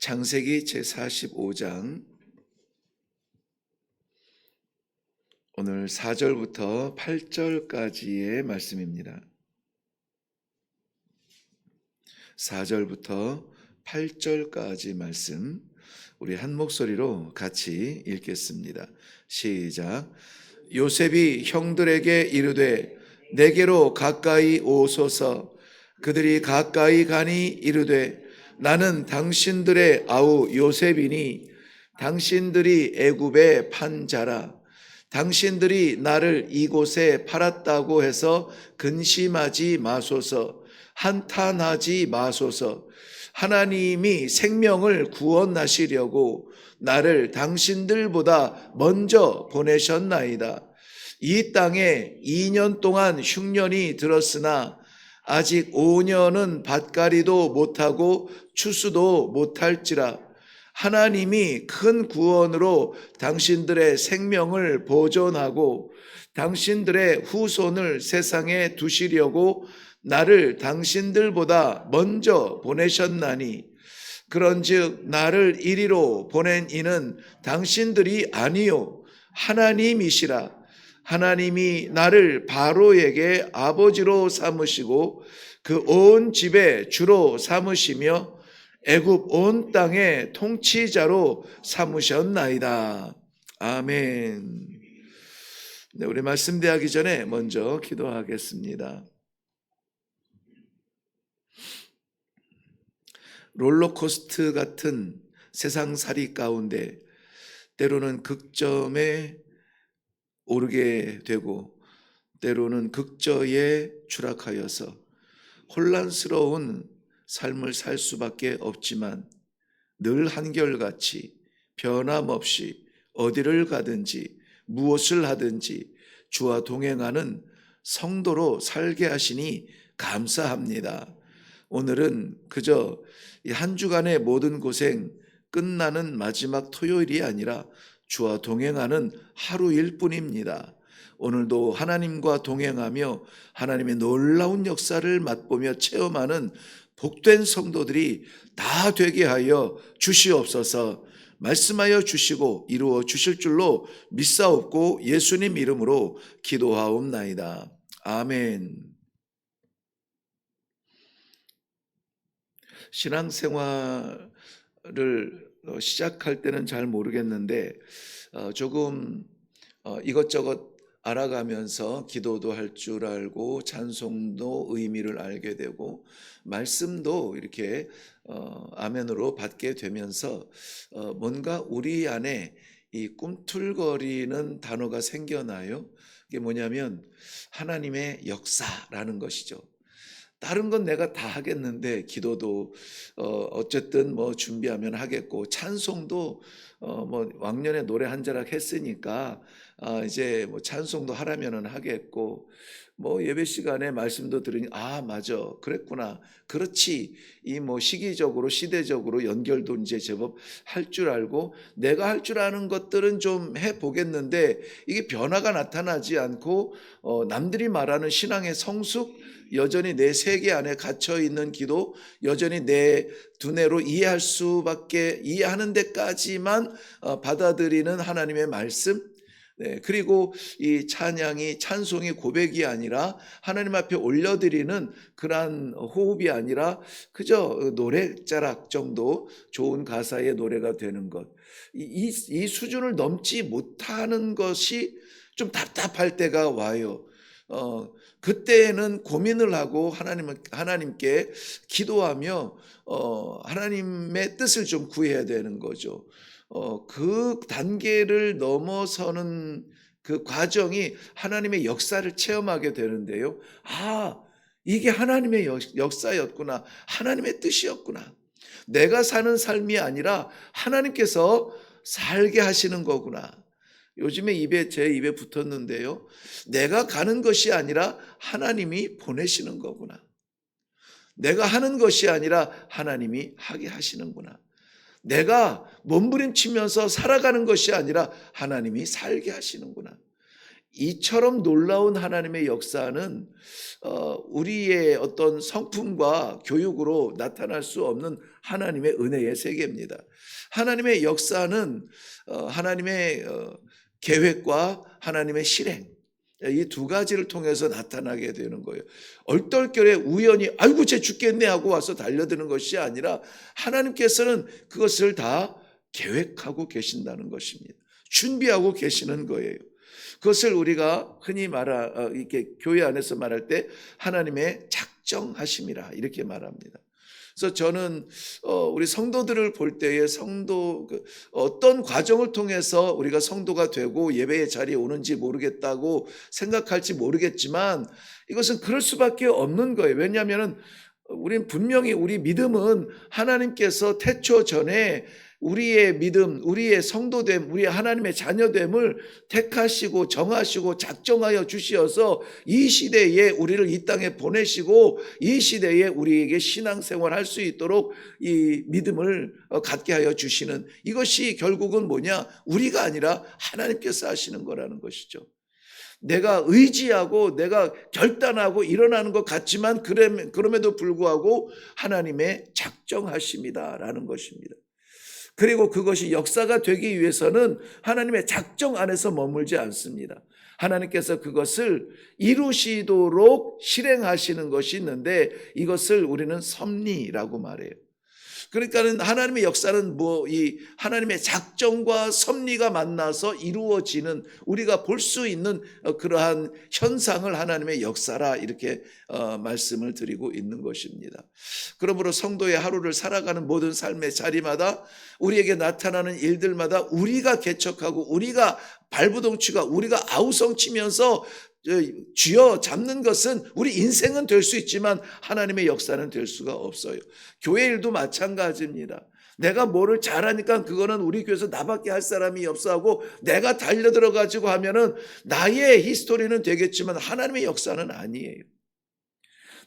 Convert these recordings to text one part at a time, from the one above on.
창세기 제45장 오늘 4절부터 8절까지의 말씀입니다. 4절부터 8절까지 말씀 우리 한 목소리로 같이 읽겠습니다. 시작. 요셉이 형들에게 이르되 내게로 가까이 오소서. 그들이 가까이 가니 이르되 나는 당신들의 아우 요셉이니 당신들이 애굽에 판 자라. 당신들이 나를 이곳에 팔았다고 해서 근심하지 마소서. 한탄하지 마소서. 하나님이 생명을 구원하시려고 나를 당신들보다 먼저 보내셨나이다. 이 땅에 2년 동안 흉년이 들었으나 아직 5년은 밭갈이도 못하고 추수도 못할지라. 하나님이 큰 구원으로 당신들의 생명을 보존하고 당신들의 후손을 세상에 두시려고 나를 당신들보다 먼저 보내셨나니, 그런즉 나를 이리로 보낸 이는 당신들이 아니요 하나님이시라. 하나님이 나를 바로에게 아버지로 삼으시고 그 온 집의 주로 삼으시며 애굽 온 땅의 통치자로 삼으셨나이다. 아멘. 네, 우리 말씀 대하기 전에 먼저 기도하겠습니다. 롤러코스터 같은 세상살이 가운데 때로는 극점에 오르게 되고 때로는 극저에 추락하여서 혼란스러운 삶을 살 수밖에 없지만 늘 한결같이 변함없이 어디를 가든지 무엇을 하든지 주와 동행하는 성도로 살게 하시니 감사합니다. 오늘은 그저 한 주간의 모든 고생 끝나는 마지막 토요일이 아니라 주와 동행하는 하루일 뿐입니다. 오늘도 하나님과 동행하며 하나님의 놀라운 역사를 맛보며 체험하는 복된 성도들이 다 되게 하여 주시옵소서. 말씀하여 주시고 이루어 주실 줄로 믿사옵고 예수님 이름으로 기도하옵나이다. 아멘. 신앙생활을 시작할 때는 잘 모르겠는데 조금 이것저것 알아가면서 기도도 할 줄 알고 찬송도 의미를 알게 되고 말씀도 이렇게 아멘으로 받게 되면서 뭔가 우리 안에 이 꿈틀거리는 단어가 생겨나요. 이게 뭐냐면 하나님의 역사라는 것이죠. 다른 건 내가 다 하겠는데 기도도 어쨌든 뭐 준비하면 하겠고 찬송도 뭐 왕년에 노래 한 자락 했으니까 이제 뭐 찬송도 하라면은 하겠고 뭐 예배 시간에 말씀도 들으니 아 맞아 그랬구나 그렇지 이 뭐 시기적으로 시대적으로 연결도 이제 제법 할 줄 알고 내가 할 줄 아는 것들은 좀 해보겠는데 이게 변화가 나타나지 않고 남들이 말하는 신앙의 성숙 여전히 내 세계 안에 갇혀 있는 기도, 여전히 내 두뇌로 이해할 수밖에 이해하는 데까지만 받아들이는 하나님의 말씀. 네, 그리고 이 찬양이 찬송이 고백이 아니라 하나님 앞에 올려드리는 그러한 호흡이 아니라 그저 노래자락 정도 좋은 가사의 노래가 되는 것. 이 수준을 넘지 못하는 것이 좀 답답할 때가 와요. 그때는 고민을 하고 하나님께 기도하며 하나님의 뜻을 좀 구해야 되는 거죠. 그 단계를 넘어서는 그 과정이 하나님의 역사를 체험하게 되는데요. 아, 이게 하나님의 역사였구나. 하나님의 뜻이었구나. 내가 사는 삶이 아니라 하나님께서 살게 하시는 거구나. 요즘에 제 입에 붙었는데요. 내가 가는 것이 아니라 하나님이 보내시는 거구나. 내가 하는 것이 아니라 하나님이 하게 하시는구나. 내가 몸부림치면서 살아가는 것이 아니라 하나님이 살게 하시는구나. 이처럼 놀라운 하나님의 역사는 우리의 어떤 성품과 교육으로 나타날 수 없는 하나님의 은혜의 세계입니다. 하나님의 역사는 하나님의 계획과 하나님의 실행, 이 두 가지를 통해서 나타나게 되는 거예요. 얼떨결에 우연히 아이고 쟤 죽겠네 하고 와서 달려드는 것이 아니라 하나님께서는 그것을 다 계획하고 계신다는 것입니다. 준비하고 계시는 거예요. 그것을 우리가 흔히 이렇게 교회 안에서 말할 때 하나님의 작정하심이라 이렇게 말합니다. 그래서 저는 우리 성도들을 볼 때에 어떤 과정을 통해서 우리가 성도가 되고 예배의 자리에 오는지 모르겠다고 생각할지 모르겠지만 이것은 그럴 수밖에 없는 거예요. 왜냐하면 우리는 분명히 우리 믿음은 하나님께서 태초 전에 우리의 믿음, 우리의 성도됨, 우리의 하나님의 자녀됨을 택하시고 정하시고 작정하여 주시어서 이 시대에 우리를 이 땅에 보내시고 이 시대에 우리에게 신앙생활 할 수 있도록 이 믿음을 갖게 하여 주시는, 이것이 결국은 뭐냐? 우리가 아니라 하나님께서 하시는 거라는 것이죠. 내가 의지하고 내가 결단하고 일어나는 것 같지만 그럼에도 불구하고 하나님의 작정하심이다라는 것입니다. 그리고 그것이 역사가 되기 위해서는 하나님의 작정 안에서 머물지 않습니다. 하나님께서 그것을 이루시도록 실행하시는 것이 있는데 이것을 우리는 섭리라고 말해요. 그러니까는 하나님의 역사는 이 하나님의 작정과 섭리가 만나서 이루어지는, 우리가 볼 수 있는 그러한 현상을 하나님의 역사라 이렇게 말씀을 드리고 있는 것입니다. 그러므로 성도의 하루를 살아가는 모든 삶의 자리마다 우리에게 나타나는 일들마다 우리가 개척하고 우리가 발부동치가 우리가 아우성치면서 쥐어 잡는 것은 우리 인생은 될 수 있지만 하나님의 역사는 될 수가 없어요. 교회 일도 마찬가지입니다. 내가 뭐를 잘하니까 그거는 우리 교회에서 나밖에 할 사람이 없어 하고 내가 달려들어 가지고 하면은 나의 히스토리는 되겠지만 하나님의 역사는 아니에요.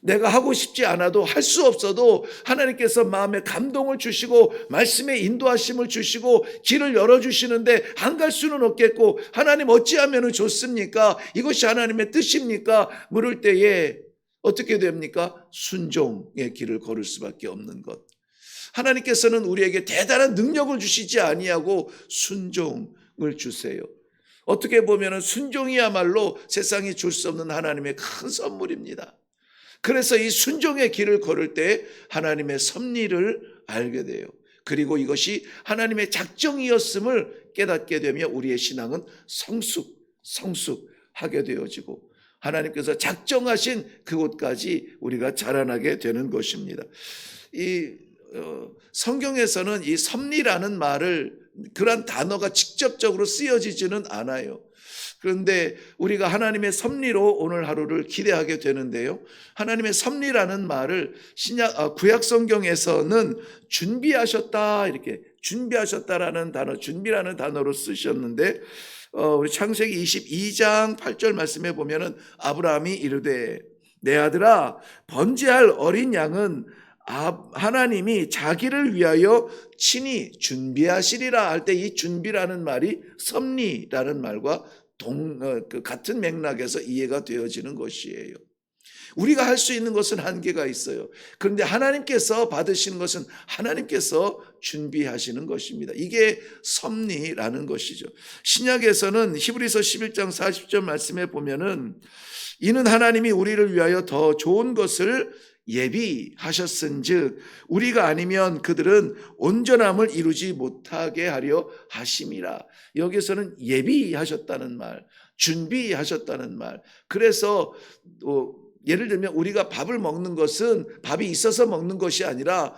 내가 하고 싶지 않아도 할 수 없어도 하나님께서 마음에 감동을 주시고 말씀의 인도하심을 주시고 길을 열어주시는데 안 갈 수는 없겠고, 하나님 어찌하면 좋습니까? 이것이 하나님의 뜻입니까? 물을 때에 어떻게 됩니까? 순종의 길을 걸을 수밖에 없는 것. 하나님께서는 우리에게 대단한 능력을 주시지 아니하고 순종을 주세요. 어떻게 보면 순종이야말로 세상이 줄 수 없는 하나님의 큰 선물입니다. 그래서 이 순종의 길을 걸을 때 하나님의 섭리를 알게 돼요. 그리고 이것이 하나님의 작정이었음을 깨닫게 되며 우리의 신앙은 성숙하게 되어지고 하나님께서 작정하신 그곳까지 우리가 자라나게 되는 것입니다. 이 성경에서는 이 섭리라는 말을, 그런 단어가 직접적으로 쓰여지지는 않아요. 그런데 우리가 하나님의 섭리로 오늘 하루를 기대하게 되는데요. 하나님의 섭리라는 말을 구약 성경에서는 준비하셨다, 이렇게 준비하셨다라는 단어, 준비라는 단어로 쓰셨는데 우리 창세기 22장 8절 말씀에 보면은 아브라함이 이르되 내 아들아 번제할 어린 양은 하나님이 자기를 위하여 친히 준비하시리라 할 때 이 준비라는 말이 섭리라는 말과 같은 맥락에서 이해가 되어지는 것이에요. 우리가 할 수 있는 것은 한계가 있어요. 그런데 하나님께서 받으시는 것은 하나님께서 준비하시는 것입니다. 이게 섭리라는 것이죠. 신약에서는 히브리서 11장 40절 말씀에 보면은 이는 하나님이 우리를 위하여 더 좋은 것을 예비하셨은즉 우리가 아니면 그들은 온전함을 이루지 못하게 하려 하심이라. 여기서는 예비하셨다는 말, 준비하셨다는 말. 그래서 예를 들면 우리가 밥을 먹는 것은 밥이 있어서 먹는 것이 아니라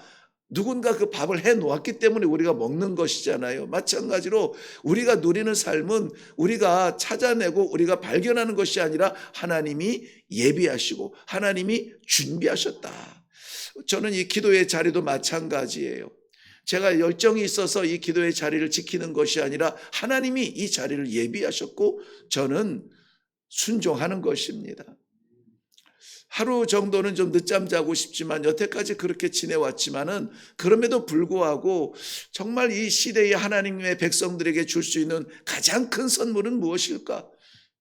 누군가 그 밥을 해 놓았기 때문에 우리가 먹는 것이잖아요. 마찬가지로 우리가 누리는 삶은 우리가 찾아내고 우리가 발견하는 것이 아니라 하나님이 예비하시고 하나님이 준비하셨다. 저는 이 기도의 자리도 마찬가지예요. 제가 열정이 있어서 이 기도의 자리를 지키는 것이 아니라 하나님이 이 자리를 예비하셨고 저는 순종하는 것입니다. 하루 정도는 좀 늦잠 자고 싶지만 여태까지 그렇게 지내왔지만은 그럼에도 불구하고 정말 이 시대의 하나님의 백성들에게 줄 수 있는 가장 큰 선물은 무엇일까?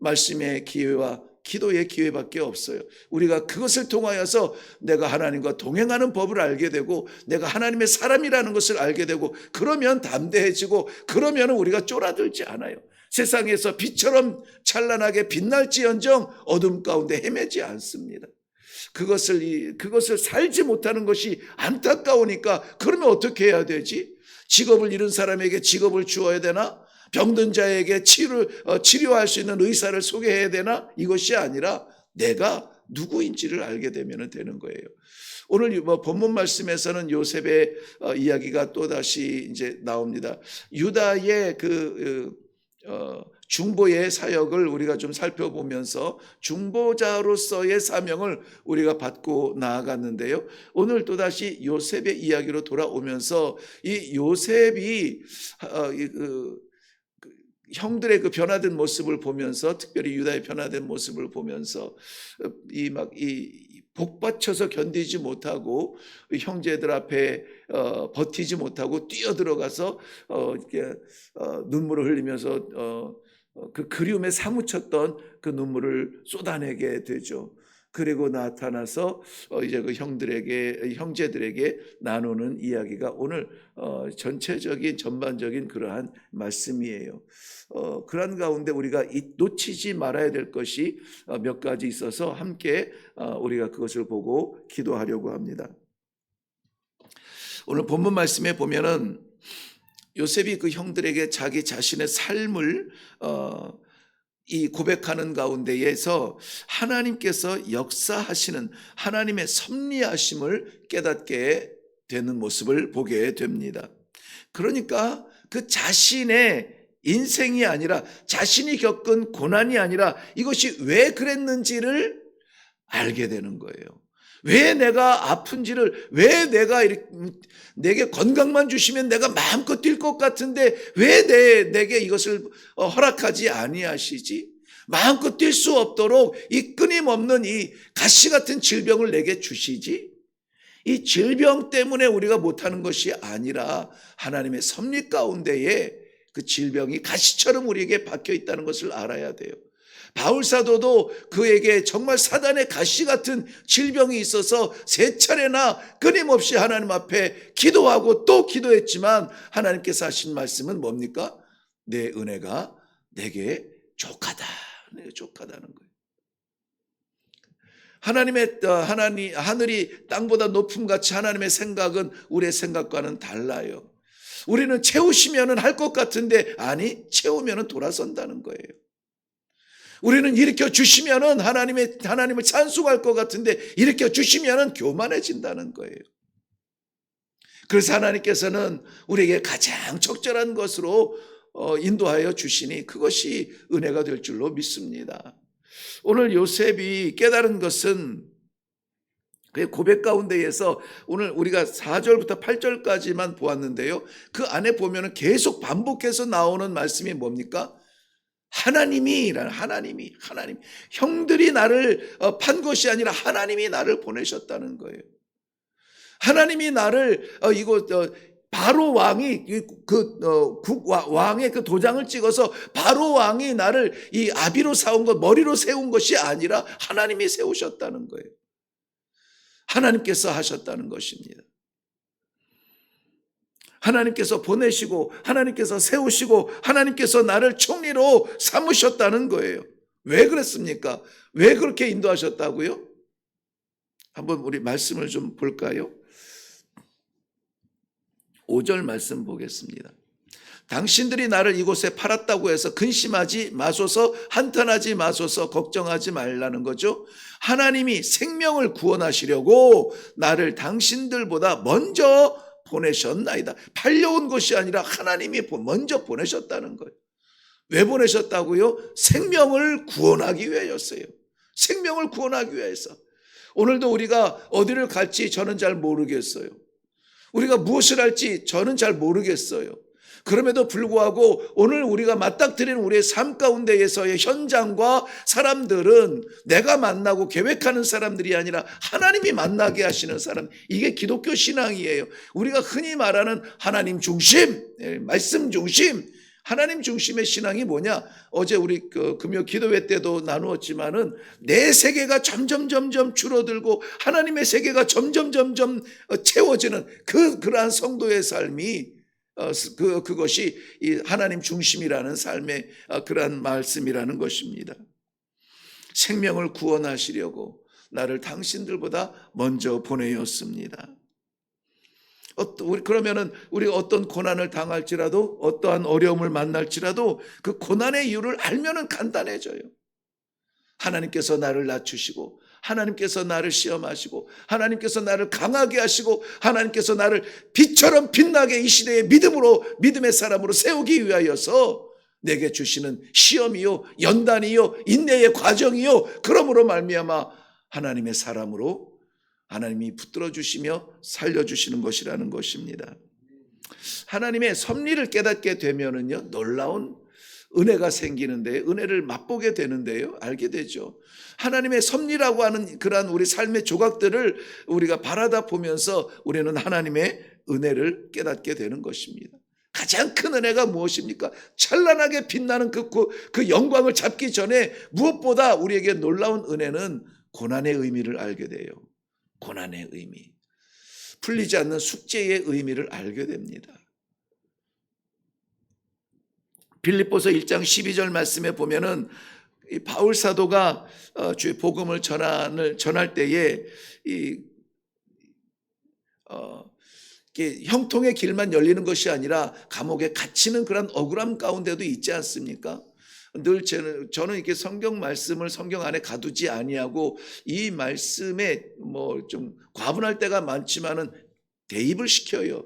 말씀의 기회와 기도의 기회밖에 없어요. 우리가 그것을 통하여서 내가 하나님과 동행하는 법을 알게 되고 내가 하나님의 사람이라는 것을 알게 되고 그러면 담대해지고 그러면 우리가 쫄아들지 않아요. 세상에서 빛처럼 찬란하게 빛날지언정 어둠 가운데 헤매지 않습니다. 그것을 살지 못하는 것이 안타까우니까 그러면 어떻게 해야 되지? 직업을 잃은 사람에게 직업을 주어야 되나? 병든 자에게 치료할 수 있는 의사를 소개해야 되나? 이것이 아니라 내가 누구인지를 알게 되면 되는 거예요. 오늘 본문 말씀에서는 요셉의 이야기가 또 다시 이제 나옵니다. 유다의 중보의 사역을 우리가 좀 살펴보면서 중보자로서의 사명을 우리가 받고 나아갔는데요. 오늘 또다시 요셉의 이야기로 돌아오면서 이 요셉이 형들의 그 변화된 모습을 보면서 특별히 유다의 변화된 모습을 보면서 이 복받쳐서 견디지 못하고 형제들 앞에 버티지 못하고 뛰어들어가서 이렇게 눈물을 흘리면서 그 그리움에 사무쳤던 그 눈물을 쏟아내게 되죠. 그리고 나타나서 이제 그 형제들에게 나누는 이야기가 오늘 전반적인 그러한 말씀이에요. 그런 가운데 우리가 놓치지 말아야 될 것이 몇 가지 있어서 함께 우리가 그것을 보고 기도하려고 합니다. 오늘 본문 말씀에 보면은 요셉이 그 형들에게 자기 자신의 삶을 이 고백하는 가운데에서 하나님께서 역사하시는 하나님의 섭리하심을 깨닫게 되는 모습을 보게 됩니다. 그러니까 그 자신의 인생이 아니라 자신이 겪은 고난이 아니라 이것이 왜 그랬는지를 알게 되는 거예요. 왜 내가 아픈지를, 왜 내게 건강만 주시면 내가 마음껏 뛸 것 같은데 왜 내게 이것을 허락하지 아니하시지? 마음껏 뛸 수 없도록 이 끊임없는 이 가시 같은 질병을 내게 주시지? 이 질병 때문에 우리가 못하는 것이 아니라 하나님의 섭리 가운데에 그 질병이 가시처럼 우리에게 박혀 있다는 것을 알아야 돼요. 바울 사도도 그에게 정말 사단의 가시 같은 질병이 있어서 3차례나 끊임없이 하나님 앞에 기도하고 또 기도했지만 하나님께서 하신 말씀은 뭡니까? 내 은혜가 내게 족하다. 족하다는 거예요. 하늘이 땅보다 높음 같이 하나님의 생각은 우리의 생각과는 달라요. 우리는 채우시면은 할 것 같은데 아니, 채우면은 돌아선다는 거예요. 우리는 일으켜 주시면은 하나님을 찬송할 것 같은데 일으켜 주시면은 교만해진다는 거예요. 그래서 하나님께서는 우리에게 가장 적절한 것으로 인도하여 주시니 그것이 은혜가 될 줄로 믿습니다. 오늘 요셉이 깨달은 것은 그 고백 가운데에서 오늘 우리가 4절부터 8절까지만 보았는데요. 그 안에 보면은 계속 반복해서 나오는 말씀이 뭡니까? 하나님. 형들이 나를 판 것이 아니라 하나님이 나를 보내셨다는 거예요. 하나님이 나를 바로 왕이 왕의 그 도장을 찍어서 바로 왕이 나를 이 아비로 세운 것, 머리로 세운 것이 아니라 하나님이 세우셨다는 거예요. 하나님께서 하셨다는 것입니다. 하나님께서 보내시고 하나님께서 세우시고 하나님께서 나를 총리로 삼으셨다는 거예요. 왜 그랬습니까? 왜 그렇게 인도하셨다고요? 한번 우리 말씀을 좀 볼까요? 5절 말씀 보겠습니다. 당신들이 나를 이곳에 팔았다고 해서 근심하지 마소서, 한탄하지 마소서, 걱정하지 말라는 거죠. 하나님이 생명을 구원하시려고 나를 당신들보다 먼저 보내셨나이다. 팔려온 것이 아니라 하나님이 먼저 보내셨다는 거예요. 왜 보내셨다고요? 생명을 구원하기 위하였어요. 생명을 구원하기 위해서. 오늘도 우리가 어디를 갈지 저는 잘 모르겠어요. 우리가 무엇을 할지 저는 잘 모르겠어요. 그럼에도 불구하고 오늘 우리가 맞닥뜨리는 우리의 삶 가운데에서의 현장과 사람들은 내가 만나고 계획하는 사람들이 아니라 하나님이 만나게 하시는 사람, 이게 기독교 신앙이에요. 우리가 흔히 말하는 하나님 중심, 말씀 중심, 하나님 중심의 신앙이 뭐냐? 어제 우리 금요 기도회 때도 나누었지만은 내 세계가 점점 줄어들고 하나님의 세계가 점점 채워지는 그러한 성도의 삶이 그것이 이 하나님 중심이라는 삶의 그러한 말씀이라는 것입니다. 생명을 구원하시려고 나를 당신들보다 먼저 보내었습니다. 그러면은 우리 어떤 고난을 당할지라도 어떠한 어려움을 만날지라도 그 고난의 이유를 알면은 간단해져요. 하나님께서 나를 낮추시고 하나님께서 나를 시험하시고 하나님께서 나를 강하게 하시고 하나님께서 나를 빛처럼 빛나게 이 시대의 믿음의 사람으로 세우기 위하여서 내게 주시는 시험이요 연단이요 인내의 과정이요 그러므로 말미암아 하나님의 사람으로 하나님이 붙들어 주시며 살려주시는 것이라는 것입니다. 하나님의 섭리를 깨닫게 되면은요 놀라운 은혜가 생기는데 은혜를 맛보게 되는데요 알게 되죠. 하나님의 섭리라고 하는 그러한 우리 삶의 조각들을 우리가 바라다 보면서 우리는 하나님의 은혜를 깨닫게 되는 것입니다. 가장 큰 은혜가 무엇입니까? 찬란하게 빛나는 그 영광을 잡기 전에 무엇보다 우리에게 놀라운 은혜는 고난의 의미를 알게 돼요. 고난의 의미, 풀리지 않는 숙제의 의미를 알게 됩니다. 빌립보서 1장 12절 말씀에 보면은 이 바울 사도가 주의 복음을 전할 때에 형통의 길만 열리는 것이 아니라 감옥에 갇히는 그런 억울함 가운데도 있지 않습니까? 늘 저는 이렇게 성경 말씀을 성경 안에 가두지 아니하고 이 말씀에 뭐 좀 과분할 때가 많지만은 대입을 시켜요.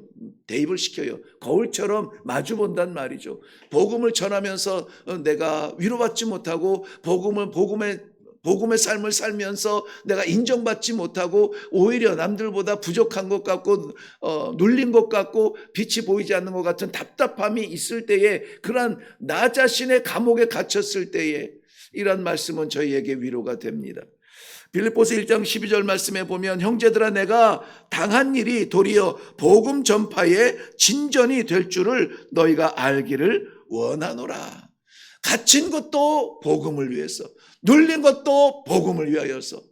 거울처럼 마주 본단 말이죠. 복음을 전하면서 내가 위로받지 못하고 복음의 삶을 살면서 내가 인정받지 못하고 오히려 남들보다 부족한 것 같고 눌린 것 같고 빛이 보이지 않는 것 같은 답답함이 있을 때에 그러한 나 자신의 감옥에 갇혔을 때에 이런 말씀은 저희에게 위로가 됩니다. 빌립보서 1장 12절 말씀에 보면 형제들아 내가 당한 일이 도리어 복음 전파의 진전이 될 줄을 너희가 알기를 원하노라. 갇힌 것도 복음을 위해서, 눌린 것도 복음을 위하여서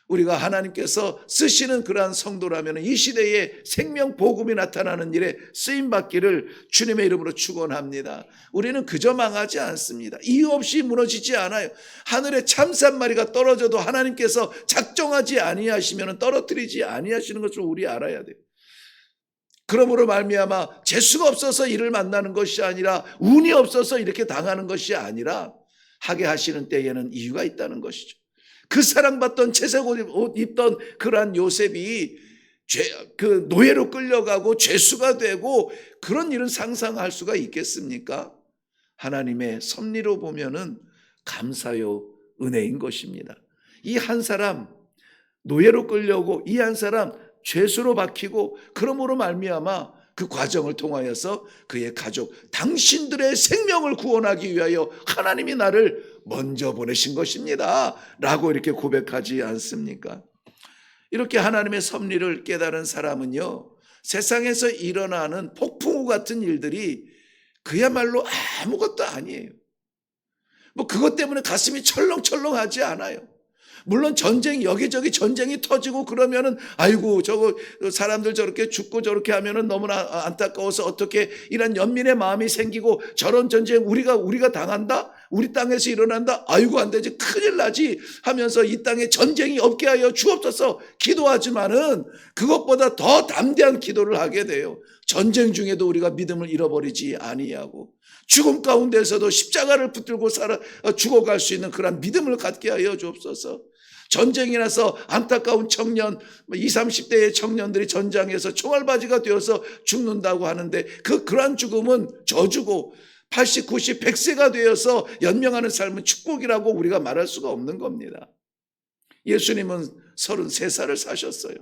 우리가 하나님께서 쓰시는 그러한 성도라면 이 시대에 생명 복음이 나타나는 일에 쓰임받기를 주님의 이름으로 축원합니다. 우리는 그저 망하지 않습니다. 이유 없이 무너지지 않아요. 하늘에 참새 한 마리가 떨어져도 하나님께서 작정하지 아니하시면 떨어뜨리지 아니하시는 것을 우리 알아야 돼요. 그러므로 말미암아 재수가 없어서 이를 만나는 것이 아니라 운이 없어서 이렇게 당하는 것이 아니라 하게 하시는 때에는 이유가 있다는 것이죠. 그 사랑받던 채색 옷 입던 그러한 요셉이 그 노예로 끌려가고 죄수가 되고 그런 일은 상상할 수가 있겠습니까? 하나님의 섭리로 보면은 감사요 은혜인 것입니다. 이 한 사람 노예로 끌려오고 이 한 사람 죄수로 박히고 그러므로 말미암아 그 과정을 통하여서 그의 가족 당신들의 생명을 구원하기 위하여 하나님이 나를 먼저 보내신 것입니다 라고 이렇게 고백하지 않습니까? 이렇게 하나님의 섭리를 깨달은 사람은요 세상에서 일어나는 폭풍우 같은 일들이 그야말로 아무것도 아니에요. 뭐 그것 때문에 가슴이 철렁철렁하지 않아요. 물론 여기저기 전쟁이 터지고 그러면은 아이고 저거 사람들 저렇게 죽고 저렇게 하면은 너무나 안타까워서 어떻게 이런 연민의 마음이 생기고 저런 전쟁 우리가 당한다? 우리 땅에서 일어난다? 아이고 안 되지 큰일 나지 하면서 이 땅에 전쟁이 없게 하여 주옵소서 기도하지만은 그것보다 더 담대한 기도를 하게 돼요. 전쟁 중에도 우리가 믿음을 잃어버리지 아니하고 죽음 가운데서도 십자가를 붙들고 죽어갈 수 있는 그런 믿음을 갖게 하여 주옵소서. 전쟁이 나서 안타까운 청년 20, 30대의 청년들이 전장에서 총알바지가 되어서 죽는다고 하는데 그러한 죽음은 저주고 80, 90, 100세가 되어서 연명하는 삶은 축복이라고 우리가 말할 수가 없는 겁니다. 예수님은 33살을 사셨어요.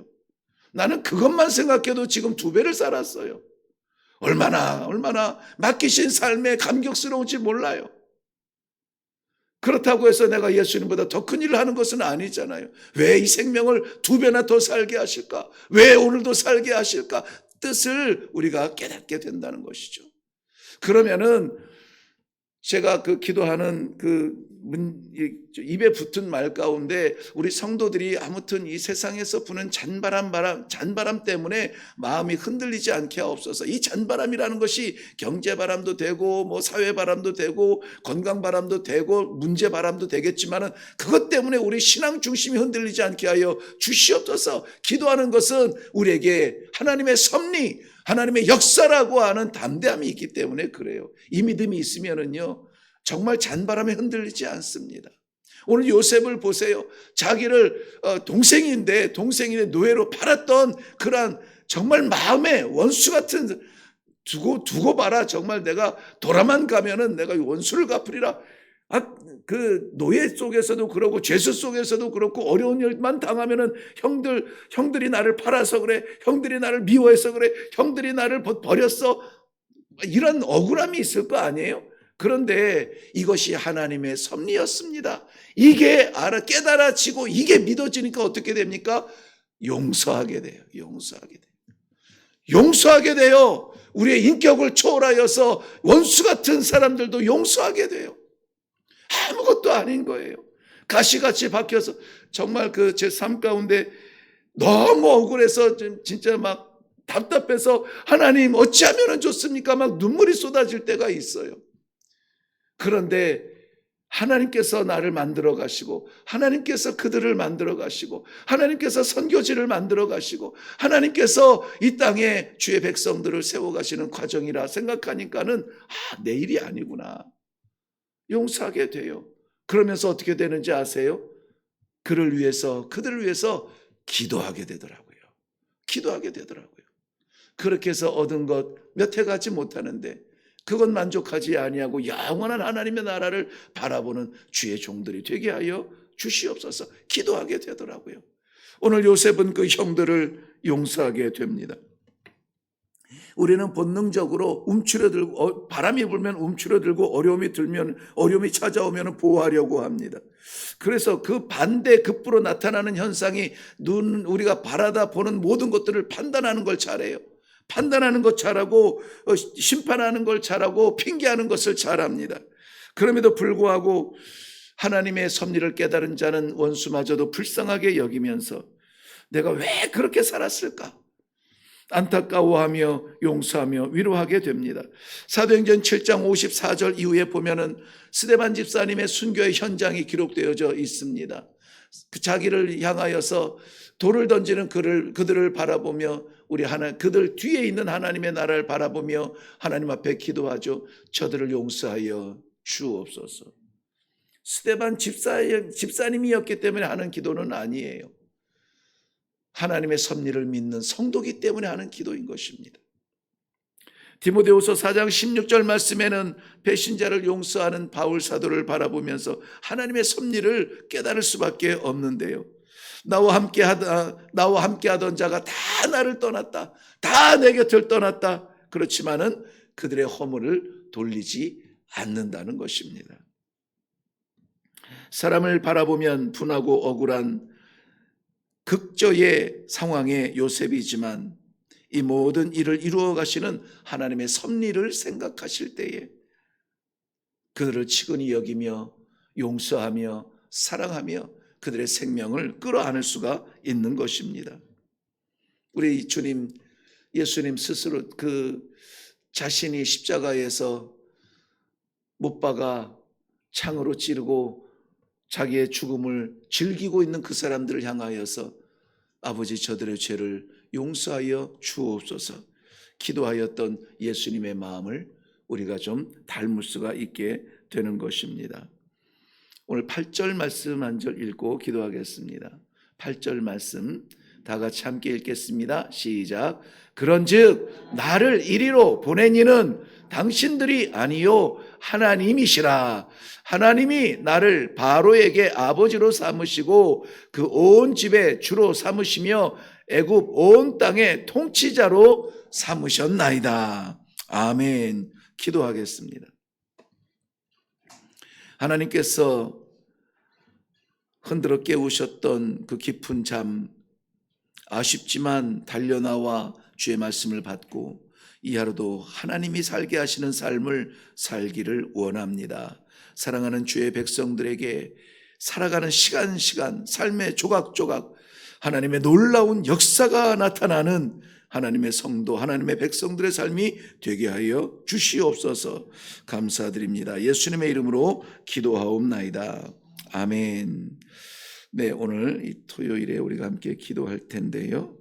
나는 그것만 생각해도 지금 2배를 살았어요. 얼마나 맡기신 삶에 감격스러운지 몰라요. 그렇다고 해서 내가 예수님보다 더 큰 일을 하는 것은 아니잖아요. 왜 이 생명을 2배나 더 살게 하실까? 왜 오늘도 살게 하실까? 뜻을 우리가 깨닫게 된다는 것이죠. 그러면은 제가 그 기도하는 입에 붙은 말 가운데 우리 성도들이 아무튼 이 세상에서 부는 잔바람 때문에 마음이 흔들리지 않게 하옵소서. 이 잔바람이라는 것이 경제바람도 되고 뭐 사회바람도 되고 건강바람도 되고 문제바람도 되겠지만은 그것 때문에 우리 신앙 중심이 흔들리지 않게 하여 주시옵소서. 기도하는 것은 우리에게 하나님의 섭리, 하나님의 역사라고 하는 담대함이 있기 때문에 그래요. 이 믿음이 있으면은요, 정말 잔바람에 흔들리지 않습니다. 오늘 요셉을 보세요. 자기를 동생인데 노예로 팔았던 그러한 정말 마음에 원수 같은 두고 봐라. 정말 내가 돌아만 가면은 내가 원수를 갚으리라. 그 노예 속에서도 그렇고 죄수 속에서도 그렇고 어려운 일만 당하면은 형들이 나를 팔아서 그래, 형들이 나를 미워해서 그래, 형들이 나를 버렸어, 이런 억울함이 있을 거 아니에요. 그런데 이것이 하나님의 섭리였습니다. 이게 깨달아지고 이게 믿어지니까 어떻게 됩니까? 용서하게 돼요. 용서하게 돼요. 우리의 인격을 초월하여서 원수 같은 사람들도 용서하게 돼요. 아무것도 아닌 거예요. 가시같이 박혀서 정말 제 삶 가운데 너무 억울해서 진짜 막 답답해서 하나님 어찌하면 좋습니까? 막 눈물이 쏟아질 때가 있어요. 그런데 하나님께서 나를 만들어 가시고 하나님께서 그들을 만들어 가시고 하나님께서 선교지를 만들어 가시고 하나님께서 이 땅에 주의 백성들을 세워 가시는 과정이라 생각하니까는 내 일이 아니구나. 용서하게 돼요. 그러면서 어떻게 되는지 아세요? 그들을 위해서 기도하게 되더라고요. 그렇게 해서 얻은 것 몇 해 가지 못하는데 그것 만족하지 아니하고 영원한 하나님의 나라를 바라보는 주의 종들이 되게 하여 주시옵소서. 기도하게 되더라고요. 오늘 요셉은 그 형들을 용서하게 됩니다. 우리는 본능적으로 움츠러들고 바람이 불면 움츠러들고 어려움이 찾아오면 보호하려고 합니다. 그래서 그 반대 급부로 나타나는 현상이 우리가 바라다 보는 모든 것들을 판단하는 걸 잘해요. 판단하는 것 잘하고 심판하는 걸 잘하고 핑계하는 것을 잘합니다. 그럼에도 불구하고 하나님의 섭리를 깨달은 자는 원수마저도 불쌍하게 여기면서 내가 왜 그렇게 살았을까? 안타까워하며 용서하며 위로하게 됩니다. 사도행전 7장 54절 이후에 보면은 스데반 집사님의 순교의 현장이 기록되어져 있습니다. 자기를 향하여서 돌을 던지는 그들을 바라보며 그들 뒤에 있는 하나님의 나라를 바라보며 하나님 앞에 기도하죠. 저들을 용서하여 주옵소서. 스데반 집사님이었기 때문에 하는 기도는 아니에요. 하나님의 섭리를 믿는 성도기 때문에 하는 기도인 것입니다. 디모데후서 4장 16절 말씀에는 배신자를 용서하는 바울 사도를 바라보면서 하나님의 섭리를 깨달을 수밖에 없는데요. 나와 함께 하던 자가 다 나를 떠났다. 다 내 곁을 떠났다. 그렇지만은 그들의 허물을 돌리지 않는다는 것입니다. 사람을 바라보면 분하고 억울한 극저의 상황의 요셉이지만 이 모든 일을 이루어 가시는 하나님의 섭리를 생각하실 때에 그들을 치근히 여기며 용서하며 사랑하며 그들의 생명을 끌어안을 수가 있는 것입니다. 우리 예수님 스스로 자신이 십자가에서 못 박아 창으로 찌르고 자기의 죽음을 즐기고 있는 그 사람들을 향하여서 아버지 저들의 죄를 용서하여 주옵소서 기도하였던 예수님의 마음을 우리가 좀 닮을 수가 있게 되는 것입니다. 오늘 8절 말씀 한 절 읽고 기도하겠습니다. 8절 말씀 다 같이 함께 읽겠습니다. 시작. 그런즉 나를 이리로 보낸 이는 당신들이 아니요 하나님이시라. 하나님이 나를 바로에게 아버지로 삼으시고 그 온 집의 주로 삼으시며 애굽 온 땅의 통치자로 삼으셨나이다. 아멘. 기도하겠습니다. 하나님께서 흔들어 깨우셨던 그 깊은 잠, 아쉽지만 달려나와 주의 말씀을 받고 이 하루도 하나님이 살게 하시는 삶을 살기를 원합니다. 사랑하는 주의 백성들에게 살아가는 시간 삶의 조각조각 하나님의 놀라운 역사가 나타나는 하나님의 성도, 하나님의 백성들의 삶이 되게 하여 주시옵소서. 감사드립니다. 예수님의 이름으로 기도하옵나이다. 아멘. 네, 오늘 이 토요일에 우리가 함께 기도할 텐데요.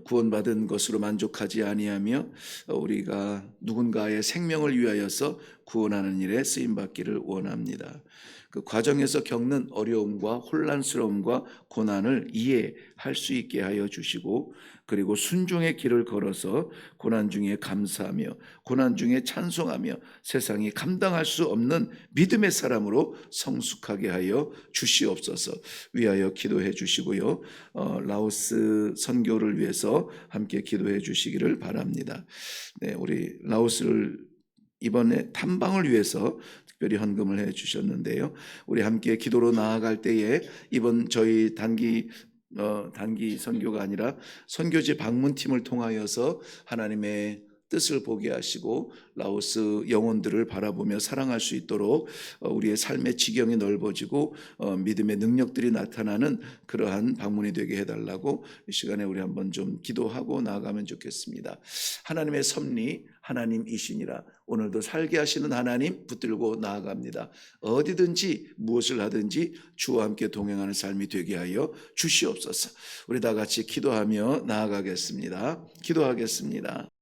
구원받은 것으로 만족하지 아니하며 우리가 누군가의 생명을 위하여서 구원하는 일에 쓰임 받기를 원합니다. 그 과정에서 겪는 어려움과 혼란스러움과 고난을 이해할 수 있게 하여 주시고, 그리고 순종의 길을 걸어서 고난 중에 감사하며 고난 중에 찬송하며 세상이 감당할 수 없는 믿음의 사람으로 성숙하게 하여 주시옵소서. 위하여 기도해 주시고요. 라오스 선교를 위해서 함께 기도해 주시기를 바랍니다. 네, 우리 라오스를 이번에 탐방을 위해서 특별히 헌금을 해 주셨는데요. 우리 함께 기도로 나아갈 때에 이번 저희 단기 선교가 아니라 선교지 방문팀을 통하여서 하나님의 뜻을 보게 하시고 라오스 영혼들을 바라보며 사랑할 수 있도록 우리의 삶의 지경이 넓어지고 믿음의 능력들이 나타나는 그러한 방문이 되게 해달라고 이 시간에 우리 한번 좀 기도하고 나아가면 좋겠습니다. 하나님의 섭리 하나님이시니라. 오늘도 살게 하시는 하나님 붙들고 나아갑니다. 어디든지 무엇을 하든지 주와 함께 동행하는 삶이 되게 하여 주시옵소서. 우리 다 같이 기도하며 나아가겠습니다. 기도하겠습니다.